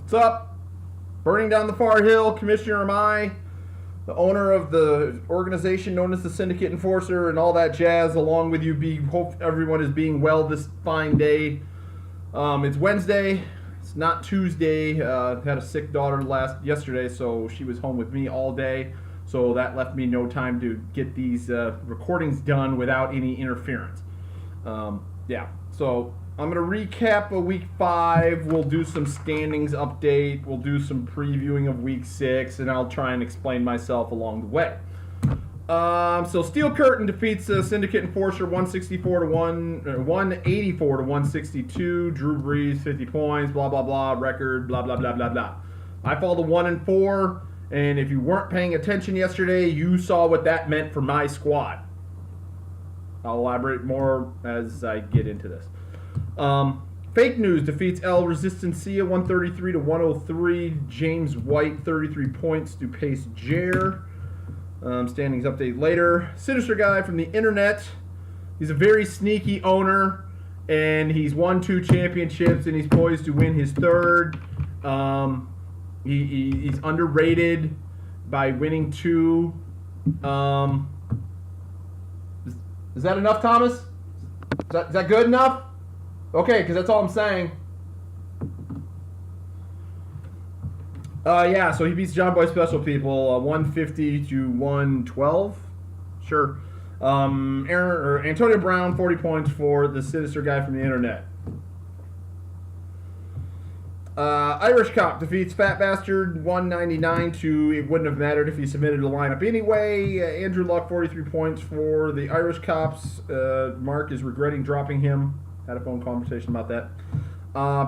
What's up? Burning down the far hill, Commissioner am I, the owner of the organization known as the Syndicate Enforcer and all that jazz, along with you. Hope everyone is being well this fine day. It's Wednesday. It's not Tuesday. Had a sick daughter yesterday, so she was home with me all day. So that left me no time to get these recordings done without any interference. So I'm going to recap a week 5. We'll do some standings update. We'll do some previewing of week 6, and I'll try and explain myself along the way. So Steel Curtain defeats Syndicate Enforcer 184 to 162. Drew Brees 50 points. Blah blah blah. Record. Blah blah blah blah blah. I fall to 1-4, and if you weren't paying attention yesterday, you saw what that meant for my squad. I'll elaborate more as I get into this. Fake News defeats El Resistencia 133 to 103. James White 33 points to pace Jer. Standings update later. Sinister Guy from the internet. He's a very sneaky owner, and he's won 2 championships, and he's poised to win his 3rd. He's underrated by winning 2. Is that enough, Thomas? Is that good enough? Okay, because that's all I'm saying. So he beats John Boy Special People 150 to 112. Sure. Antonio Brown 40 points for the Sinister Guy from the internet. Irish Cop defeats Fat Bastard 199 to it wouldn't have mattered if he submitted a lineup anyway. Andrew Luck 43 points for the Irish Cops. Mark is regretting dropping him. Had a phone conversation about that.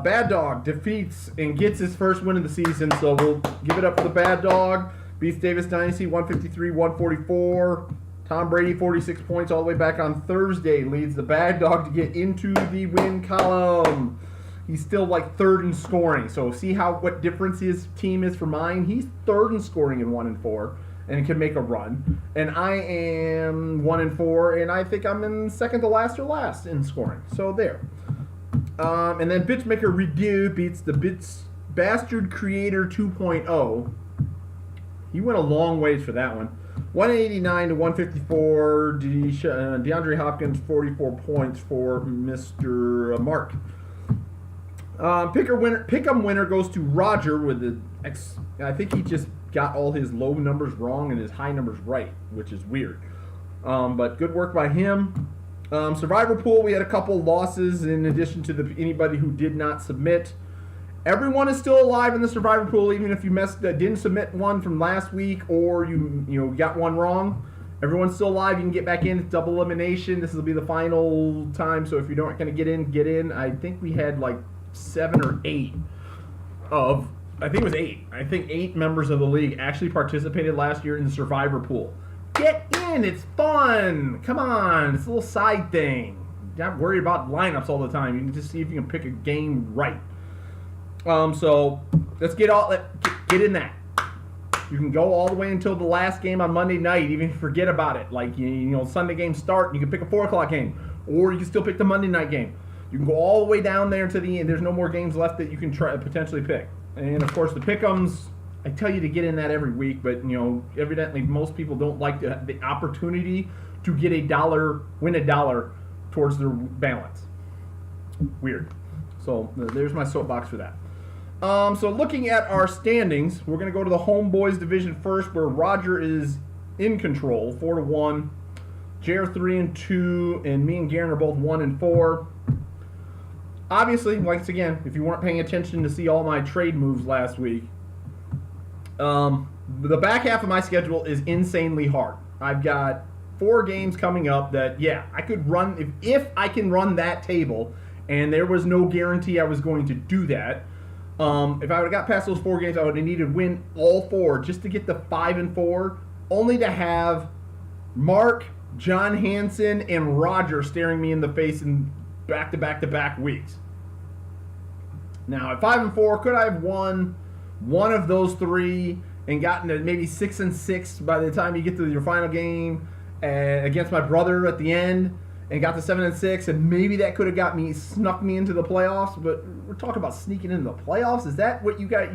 Bad Dog defeats and gets his first win of the season, so we'll give it up for the Bad Dog. Beats Davis Dynasty 153-144. Tom Brady 46 points all the way back on Thursday. Leads the Bad Dog to get into the win column. He's still like 3rd in scoring, so see what difference his team is for mine. He's 3rd in scoring in 1-4 and can make a run. And I am 1-4, and I think I'm in second to last or last in scoring. So there. And then Bitchmaker Redo beats the Bastard Creator 2.0. He went a long ways for that one. 189 to 154. DeAndre Hopkins 44 points for Mr. Mark. Pick'em winner goes to Roger with the I think he just got all his low numbers wrong and his high numbers right, which is weird. But good work by him. Survivor Pool, we had a couple losses in addition to anybody who did not submit. Everyone is still alive in the Survivor Pool, even if you didn't submit one from last week or you got one wrong. Everyone's still alive. You can get back in. It's double elimination. This will be the final time, so if you don't going to get in. I think we had like 7 or 8 of, I think it was 8. I think 8 members of the league actually participated last year in the Survivor Pool. Get in, it's fun. Come on, it's a little side thing. You're not worried about lineups all the time. You can just see if you can pick a game right. So let's get in that. You can go all the way until the last game on Monday night, even if you forget about it. Like Sunday games start, and you can pick a 4:00 game, or you can still pick the Monday night game. You can go all the way down there to the end. There's no more games left that you can potentially pick. And of course, the pick'ems. I tell you to get in that every week, but evidently most people don't like the opportunity to get win $1 towards their balance. Weird. So there's my soapbox for that. So looking at our standings, we're going to go to the Homeboys division first, where Roger is in control, 4-1. Jer 3-2, and me and Garen are both 1-4. Obviously, once again, if you weren't paying attention to see all my trade moves last week, the back half of my schedule is insanely hard. I've got 4 games coming up that, I could run, if I can run that table, and there was no guarantee I was going to do that. If I would have got past those 4 games, I would have needed to win all 4 just to get the 5-4, only to have Mark, John Hansen, and Roger staring me in the face in back-to-back-to-back weeks. Now, at 5-4, could I have won one of those 3 and gotten to maybe 6-6 by the time you get to your final game against my brother at the end, and got to 7-6, and maybe that could have snuck me into the playoffs. But we're talking about sneaking into the playoffs. Is that what you got?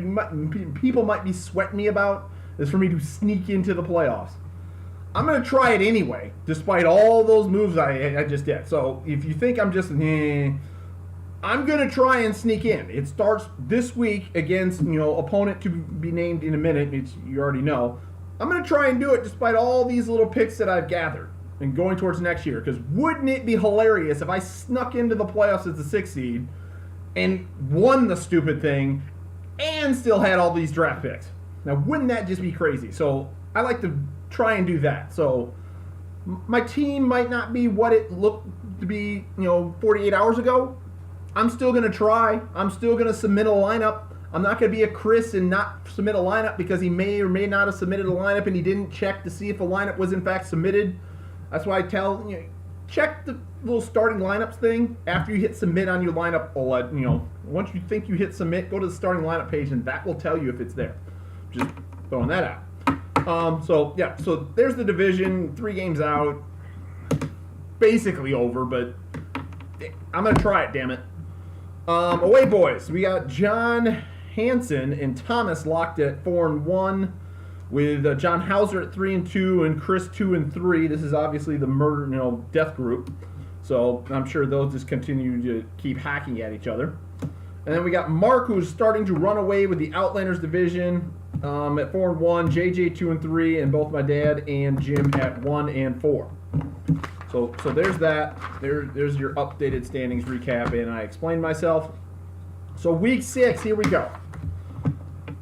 People might be sweating me about is for me to sneak into the playoffs. I'm gonna try it anyway, despite all those moves I just did. So if you think I'm just I'm gonna try and sneak in. It starts this week against opponent to be named in a minute. You already know. I'm gonna try and do it despite all these little picks that I've gathered and going towards next year. Because wouldn't it be hilarious if I snuck into the playoffs as the 6th seed and won the stupid thing and still had all these draft picks? Now, wouldn't that just be crazy? So I like to try and do that. So my team might not be what it looked to be, 48 hours ago. I'm still going to try. I'm still going to submit a lineup. I'm not going to be a Chris and not submit a lineup because he may or may not have submitted a lineup and he didn't check to see if a lineup was in fact submitted. That's why I tell check the little starting lineups thing after you hit submit on your lineup. Once you think you hit submit, go to the starting lineup page and that will tell you if it's there. Just throwing that out. So there's the division. 3 games out, basically over, but I'm gonna try it. Damn it. Away boys, we got John Hansen and Thomas locked at 4-1, with John Hauser at 3-2 and Chris 2-3. This is obviously the murder, death group. So I'm sure they'll just continue to keep hacking at each other. And then we got Mark, who's starting to run away with the Outlanders division at 4-1, JJ 2-3, and both my dad and Jim at 1-4. So there's that. There's your updated standings recap, and I explained myself. So week 6, here we go.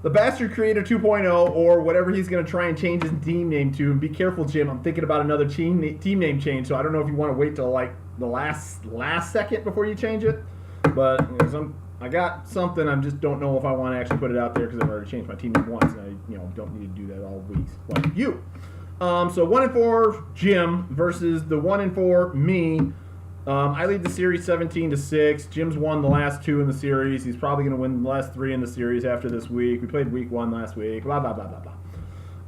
The Bastard Creator 2.0, or whatever he's going to try and change his team name to. And be careful, Jim. I'm thinking about another team name change, so I don't know if you want to wait till like the last second before you change it. But I got something. I just don't know if I want to actually put it out there because I've already changed my team name once, and I don't need to do that all weeks like you. So 1-4 Jim versus the 1-4 me. I lead the series 17-6. Jim's won the last 2 in the series. He's probably going to win the last 3 in the series after this week. We played week 1 last week. Blah, blah, blah, blah, blah.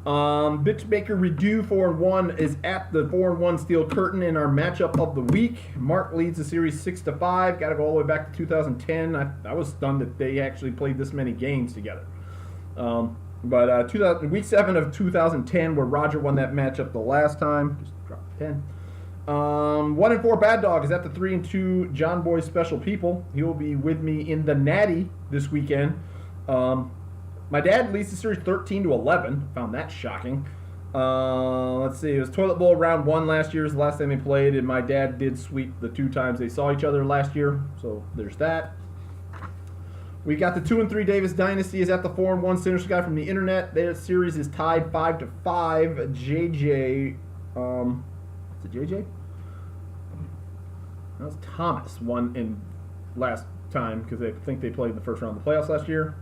Bitchmaker Redo 4-1 is at the 4-1 Steel Curtain in our matchup of the week. Mark leads the series 6-5. Got to go all the way back to 2010. I was stunned that they actually played this many games together. But week 7 of 2010, where Roger won that matchup the last time. Just dropped 10. 1-4 Bad Dog is at the 3-2 John Boy Special People. He will be with me in the Natty this weekend. My dad leads the series 13-11. Found that shocking. Let's see. It was Toilet Bowl round 1 last year. Is the last time they played, and my dad did sweep the 2 times they saw each other last year. So there's that. We got the 2-3 Davis Dynasty is at the 4-1 Sinister Guy from the internet. Their series is tied 5-5. JJ, is it JJ? That was Thomas won in last time because I think they played in the first round of the playoffs last year.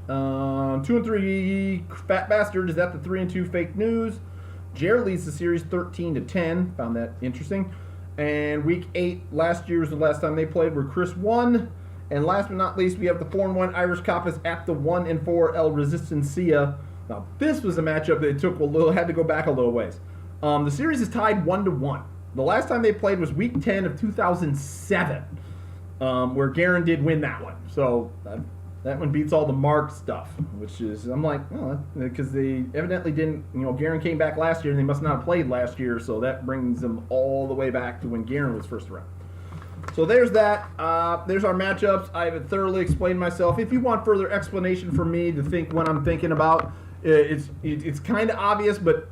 2-3 Fat Bastard is at the 3-2 Fake News. Jared leads the series 13-10. Found that interesting. And week 8 last year was the last time they played, where Chris won. And last but not least, we have the 4-1 Irish Coppers at the 1-4 El Resistencia. Now, this was a matchup that had to go back a little ways. The series is tied 1-1. The last time they played was week 10 of 2007, where Garen did win that one. So that one beats all the Mark stuff, which is, I'm like, because they evidently didn't, Garen came back last year and they must not have played last year, so that brings them all the way back to when Garen was first around. So there's that. There's our matchups. I've thoroughly explained myself. If you want further explanation from me to think what I'm thinking about, it's kind of obvious, but,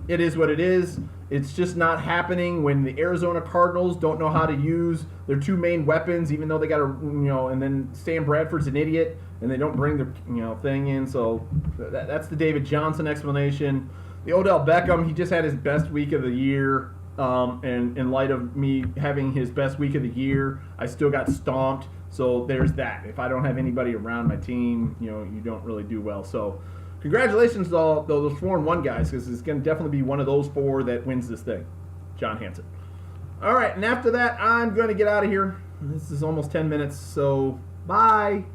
it is what it is. It's just not happening when the Arizona Cardinals don't know how to use their 2 main weapons, even though they got and then Sam Bradford's an idiot, and they don't bring their, thing in. So that's the David Johnson explanation. The Odell Beckham, he just had his best week of the year. And in light of me having his best week of the year, I still got stomped. So there's that. If I don't have anybody around my team, you don't really do well. So congratulations to all those 4-1 guys, because it's going to definitely be one of those 4 that wins this thing. John Hansen. All right, and after that, I'm going to get out of here. This is almost 10 minutes, so bye.